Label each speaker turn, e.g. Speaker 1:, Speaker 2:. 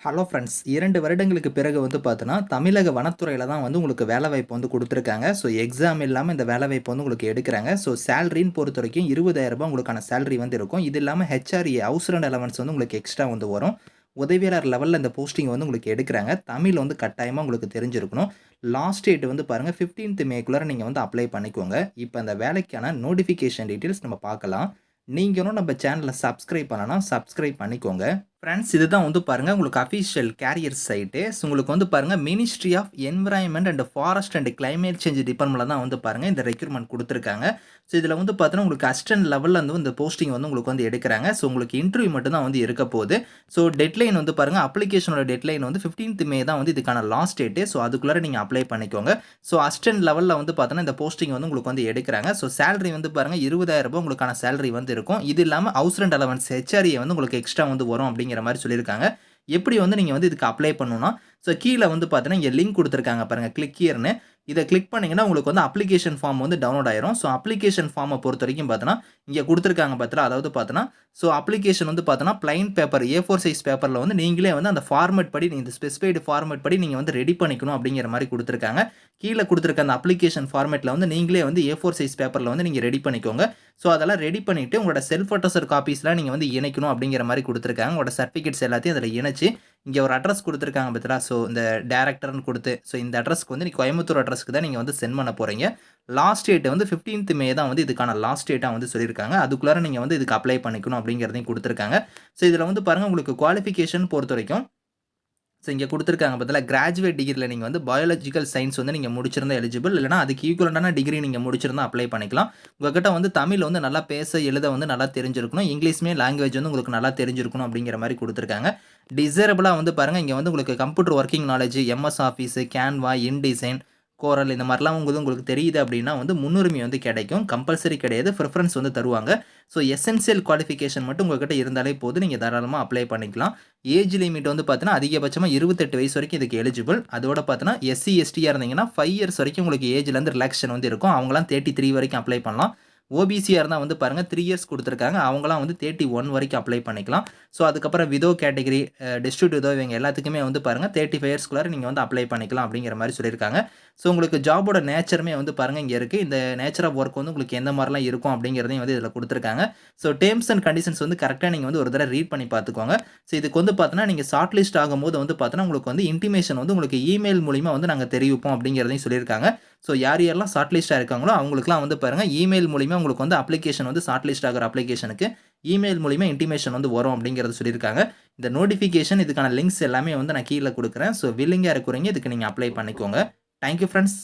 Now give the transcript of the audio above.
Speaker 1: Hello friends. 2 வருடங்களுக்கு பிறகு பார்த்தோன்னா, தமிழக வனத்துறையில தான் உங்களுக்கு வேலைவாய்ப்பு குடுத்துருக்காங்க. ஸோ எக்ஸாம் இல்லாம இந்த வேலைவாய்ப்பு உங்களுக்கு எடுக்குறாங்க. ஸோ சேலரின்னு பொறுத்தவரைக்கும் ரூ. 20,000 உங்களுக்கான சேலரி இருக்கும். இது இல்லாம ஹெச்ஆர்ஏ ஹவுஸ் ரெண்ட் அலவன்ஸ் உங்களுக்கு எக்ஸ்ட்ரா வரும். உதவியாளர் லெவல்ல இந்த போஸ்டிங் உங்களுக்கு எடுக்குறாங்க. தமிழ் கட்டாயமா உங்களுக்கு தெரிஞ்சிருக்கணும். லாஸ்ட் டேட் பாருங்க 15த் மேக்குள்ளார நீங்க அப்ளை பண்ணிக்கோங்க. இப்ப அந்த வேலைக்கான நோட்டிஃபிகேஷன் டீட்டெயில்ஸ் நம்ம பார்க்கலாம். நீங்களும் நம்ம சேனல சப்ஸ்கிரைப் பண்ணலனா சப்ஸ்கிரைப் பண்ணிக்கோங்க. ஃப்ரெண்ட்ஸ், இதுதான் பாருங்க உங்களுக்கு அஃபிஷியல் கேரியர் சைட்டு. ஸோ உங்களுக்கு பாருங்க ministry of environment and forest and climate change டிபார்ட்மெண்ட்ல தான் பாருங்க இந்த ரெக்ரூட்மெண்ட் குடுத்துருக்காங்க. ஸோ இதில பார்த்தீங்கன்னா உங்களுக்கு அசிஸ்டன்ட் லெவல்ல இந்த போஸ்டிங் உங்களுக்கு எடுக்குறாங்க. ஸோ உங்களுக்கு இன்டர்வியூ மட்டும் தான் இருக்க போகுது. ஸோ டெட்லைன் பாருங்க அப்ளிகேஷனோட டெட்லைன் 15த் மே தான் இதுக்கான லாஸ்ட் டேட். ஸோ அதுக்குள்ளார நீங்க அப்ளை பண்ணிக்கோங்க. ஸோ அசிஸ்டன்ட் லெவல்ல பார்த்தீங்கன்னா இந்த போஸ்டிங் உங்களுக்கு எடுக்குறாங்க. ஸோ சேலரி பாருங்க ரூ. 20,000 உங்களுக்கான சேலரி இருக்கும். இது இல்லாம ஹவுஸ் ரெண்ட் அலவன்ஸ் ஹெச்ஆர்ஏ உங்களுக்கு எக்ஸ்ட்ரா வரும் அப்படிங்கிற மாரி சொல்லியிருக்காங்க. எப்படி நீங்க இதுக்கு அப்ளை பண்ணணும்னா, ஸோ கீழ பார்த்தீங்கன்னா, இங்க லிங்க் குடுத்துருக்காங்க பாருங்க. கிளிக் ஹியர்ன்னு. இத கிளிக் பண்ணீங்கன்னா, உங்களுக்கு அப்ளிகேஷன் ஃபார்ம் டவுன்லோட் ஆயிரும். ஸோ அப்ளிகேஷன் ஃபார்ம பொறுத்தவரைக்கும் பார்த்தீங்கன்னா, இங்க குடுத்துருக்காங்க பார்த்தீங்களா, அதாவது பார்த்தீங்கன்னா, ஸோ அப்ளிகேஷன் பார்த்தீங்கன்னா, பிளைன் பேப்பர் A4 சைஸ் பேப்பர்ல நீங்களே அந்த ஃபார்மேட் படி இந்த ஸ்பெசிஃபைட் ஃபார்மேட் படி நீங்க ரெடி பண்ணிக்கணும் அப்படிங்கிற மாரி குடுத்துருக்காங்க. கீழ குடுத்துருக்க அந்த அப்ளிகேஷன் ஃபார்மேட்ல நீங்களே A4 சைஸ் பேப்பர்ல நீங்க ரெடி பண்ணிக்கோங்க. ஸோ அதெல்லாம் ரெடி பண்ணிட்டு உங்களோட செல்ஃப் அட்டஸ்டட் காப்பீஸ்லாம் நீங்க இணைக்கணும் அப்படிங்கிற மாரி குடுத்துருக்காங்க. உங்களோட சர்டிஃபிகேட்ஸ் எல்லாத்தையும் அதில இணைச்சு, இங்க ஒரு அட்ரஸ் குடுத்துருக்காங்க பார்த்தீங்களா, ஸோ இந்த டைரக்டர்ன்னு குடுத்து, ஸோ இந்த அட்ரஸ்க்கு நீங்க கோயம்புத்தூர் அட்ரஸ்க்கு தான் நீங்க சென்ட் பண்ண போறீங்க. லாஸ்ட் டேட் 15த் மே தான் இதுக்கான லாஸ்ட் டேட்டா சொல்லியிருக்காங்க. அதுக்குள்ளார நீங்க இதுக்கு அப்ளை பண்ணிக்கணும் அப்படிங்கிறதையும் குடுத்துருக்காங்க. ஸோ இதில பாருங்க உங்களுக்கு குவாலிஃபிகேஷன் பொறுத்தவரைக்கும் ஸோ இங்க குடுத்துருக்காங்க பார்த்தீங்களா, கிராஜுவேட் டிகிரில நீங்க பயாலஜிக்கல் சயன்ஸ் நீங்க முடிச்சிருந்தா எலிஜிபிள். இல்லன்னா அதுக்கு ஈக்குவலன்ட்டான டிகிரி நீங்க முடிச்சிருந்தா அப்ளை பண்ணிக்கலாம். உங்ககிட்ட தமிழ் நல்லா பேச, எழுத நல்லா தெரிஞ்சிருக்கணும். இங்கிலீஷ்மே லாங்குவேஜ் உங்களுக்கு நல்லா தெரிஞ்சிருக்கணும் அப்படிங்கிற மாரி குடுத்துருக்காங்க. டிசைரபிளா பாருங்க, இங்க உங்களுக்கு computer working knowledge, MS Office, Canva, InDesign, Corel இந்த மாரிலாம் உங்களுக்கு தெரியுது அப்படின்னா முன்னுரிமை கிடைக்கும். கம்பல்சரி கிடையாது. பிரெஃபரன்ஸ் தருவாங்க. ஸோ எசென்சியல் குவாலிஃபிகேஷன் மட்டும் உங்ககிட்ட இருந்தாலே போதும். நீங்க தாராளமா அப்ளை பண்ணிக்கலாம். ஏஜ் லிமிட் பார்த்தீங்கன்னா, அதிகபட்சமா 28 வயசு வரைக்கும் இதுக்கு எலிஜிபிள். அதோட பார்த்தீங்கன்னா, எஸ்சி, எஸ்டியா இருந்தீங்கன்னா 5 இயர்ஸ் வரைக்கும் உங்களுக்கு ஏஜ்லேருந்து ரிலாக்சேஷன் இருக்கும். அவங்கலாம் 33 வரைக்கும் அப்ளை பண்ணலாம். ஓபிசியா இருந்தா பாருங்க 3 இயர்ஸ் குடுத்துருக்காங்க. அவங்கலாம் 31 வரைக்கும் அப்ளை பண்ணிக்கலாம். ஸோ அதுக்கப்புறம் விடோ கேட்டகரி, டிஸ்ட்ரிபியூட் விடோ இவங்க எல்லாத்துக்குமே பாருங்க 35 இயர்ஸ்க்குள்ளார நீங்க அப்ளை பண்ணிக்கலாம் அப்படிங்கிற மாரி சொல்லியிருக்காங்க. ஸோ உங்களுக்கு ஜாபோட நேச்சருமே பாருங்க இங்க இருக்கு. இந்த நேச்சர் ஆஃப் வொர்க் உங்களுக்கு எந்த மாரிலாம் இருக்கும் அப்படிங்கிறதையும் இதில குடுத்துருக்காங்க. ஸோ டெர்ம்ஸ் அண்ட் கண்டிஷன்ஸ் கரெக்ட்டா நீங்க ஒரு தடவ ரீட் பண்ணி பார்த்துக்கோங்க. ஸோ இதுக்கு பார்த்தீங்கன்னா, நீங்க ஷார்ட் லிஸ்ட் ஆகும்போது பார்த்தீங்கன்னா, உங்களுக்கு இன்டிமேஷன் உங்களுக்கு இமெயில் மூலியமா நாங்க தெரிவிப்போம் அப்படிங்கிறதையும் சொல்லியிருக்காங்க. ஸோ யார் யாரெல்லாம் ஷார்ட் லிஸ்ட்டா இருக்காங்களோ அவங்களுக்குலாம் பாருங்க இமெயில் மூலியமா உங்களுக்கு அப்ளிகேஷன் ஷார்ட் லிஸ்ட் ஆகுற அப்ளிகேஷனுக்கு இமெயில் மூலியமா இன்டிமேஷன் வரும் அப்படிங்கிறத சொல்லியிருக்காங்க. இந்த நோட்டிஃபிகேஷன் இதுக்கான லிங்க்ஸ் எல்லாமே நான் கீழ குடுக்குறேன். ஸோ வில்லிங்கா இருக்கிறவங்க இதுக்கு நீங்க அப்ளை பண்ணிக்கோங்க. Thank you friends.